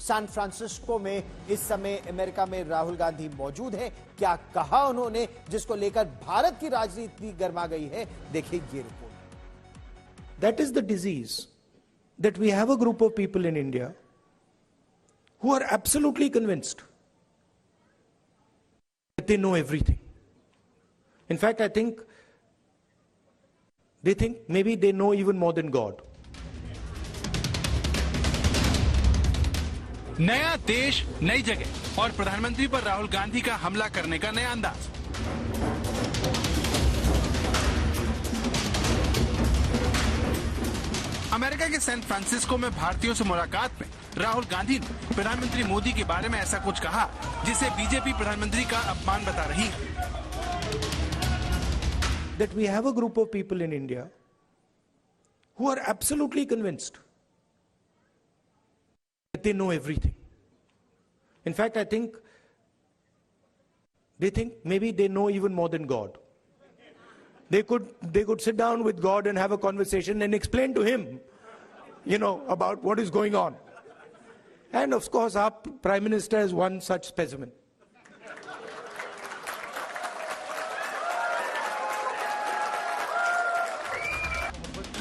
San Francisco में इस समय अमेरिका में राहुल गांधी मौजूद हैं। क्या कहा उन्होंने, जिसको लेकर भारत की राजनीति गर्मा गई है, देखिए ये report. That is the disease, that we have a group of people in India who are absolutely convinced that they know everything. In fact, I think they think maybe they know even more than God. नया देश, नई जगह और प्रधानमंत्री पर राहुल गांधी का हमला करने का नया अंदाज। अमेरिका के सैन फ्रांसिस्को में भारतीयों से मुलाकात में राहुल गांधी ने प्रधानमंत्री मोदी के बारे में ऐसा कुछ कहा जिसे बीजेपी प्रधानमंत्री का अपमान बता रही है। That we have a group of people in India who are absolutely convinced that they know everything. In fact, I think they think maybe they know even more than God. They could sit down with God and have a conversation and explain to him, about what is going on. And of course, our Prime Minister is one such specimen.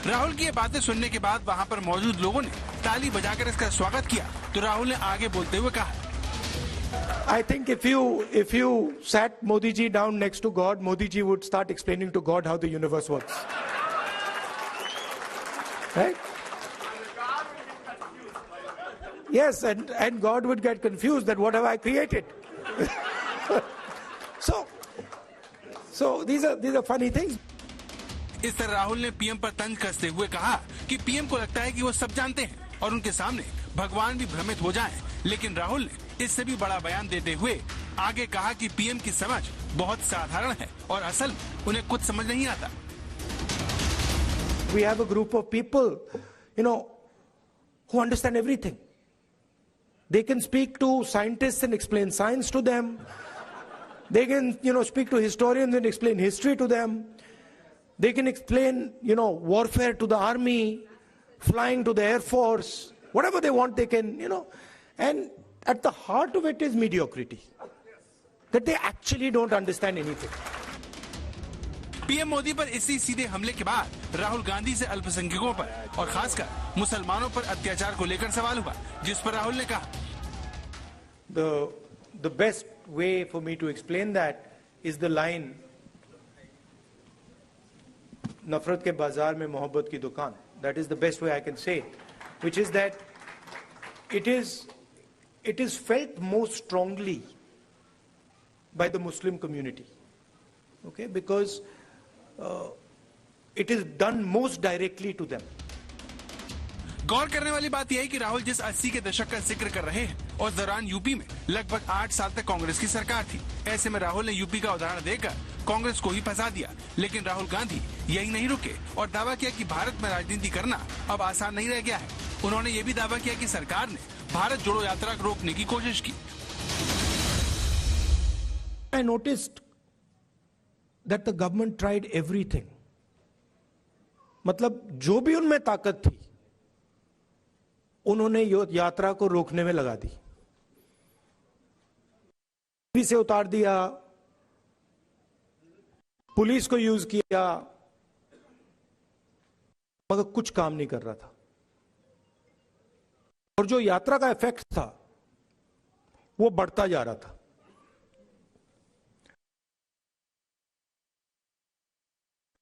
Rahul की ये बातें सुनने के बाद वहां पर मौजूद लोगों ने ताली बजाकर इसका स्वागत किया तो राहुल ने आगे बोलते हुए कहा, I think if you sat Modi ji down next to God, Modi ji would start explaining to God how the universe works. Right? Yes, and God would get confused that what have I created? So these are funny things. इस तरह राहुल ने PM पर तंज कसते हुए कहा कि PM को लगता है कि वो सब जानते हैं और उनके सामने भगवान भी भ्रमित हो जाएं। लेकिन राहुल ने इससे भी बड़ा बयान देते हुए आगे कहा कि पीएम की समझ बहुत साधारण है और असल में उन्हें कुछ समझ नहीं आता। We have a group of people, who understand everything. They can speak to scientists and explain science to them. They can, speak to historians and explain history to them. They can explain, warfare to the army, flying to the Air Force, whatever they want, they can, And at the heart of it is mediocrity. That they actually don't understand anything. PM Modi पर इसी सीधे हमले के बाद राहुल गांधी से अल्पसंख्यकों पर और खासकर मुसलमानों पर अत्याचार को लेकर सवाल हुआ, जिस पर राहुल ने कहा, The best way for me to explain that is the line, नफरत के बाजार में मोहब्बत की दुकान. That is the best way I can say it, which is that it is felt most strongly by the Muslim community, okay, because it is done most directly to them. गौर करने वाली बात यह है कि राहुल जिस 80 के दशक का जिक्र कर रहे हैं उस दौरान यूपी में लगभग 8 साल तक कांग्रेस की सरकार थी। ऐसे में राहुल ने यूपी का उदाहरण देकर कांग्रेस को ही फंसा दिया। लेकिन राहुल गांधी यही नहीं रुके और दावा किया कि भारत में राजनीति करना अब आसान नहीं रह गया है। उन्होंने ये भी दावा किया कि सरकार ने भारत जोड़ो यात्रा को रोकने की कोशिश की। I noticed that the government tried everything. मतलब जो भी उनमें ताकत थी उन्होंने यात्रा को रोकने में लगा दी। टीवी से उतार दिया, पुलिस को यूज किया, मगर कुछ काम नहीं कर रहा था। और जो यात्रा का इफेक्ट था वो बढ़ता जा रहा था।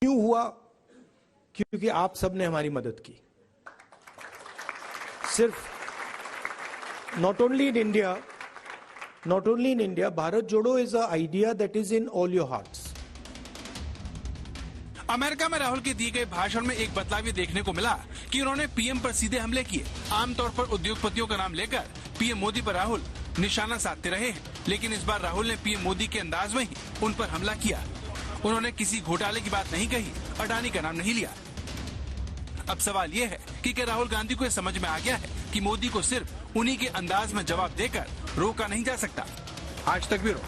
क्यों हुआ? क्योंकि आप सबने हमारी मदद की। सिर्फ not only in India, Bharat जोड़ो is an idea that is in all your hearts. America में राहुल के दिए गए भाषण में एक बदलाव देखने को मिला कि उन्होंने पीएम पर सीधे हमले किए। आमतौर पर उद्योगपतियों का नाम लेकर पीएम मोदी पर राहुल निशाना साधते रहे हैं, लेकिन इस बार राहुल ने पीएम मोदी के अंदाज में ही उन पर हमला किया। उन्होंने किसी घोटाले की बात नहीं कही, अडानी का नाम नहीं लिया। अब सवाल ये है कि क्या राहुल गांधी को यह समझ में आ गया है कि मोदी को सिर्फ उन्हीं के अंदाज में जवाब देकर रोका नहीं जा सकता। आज तक ब्यूरो।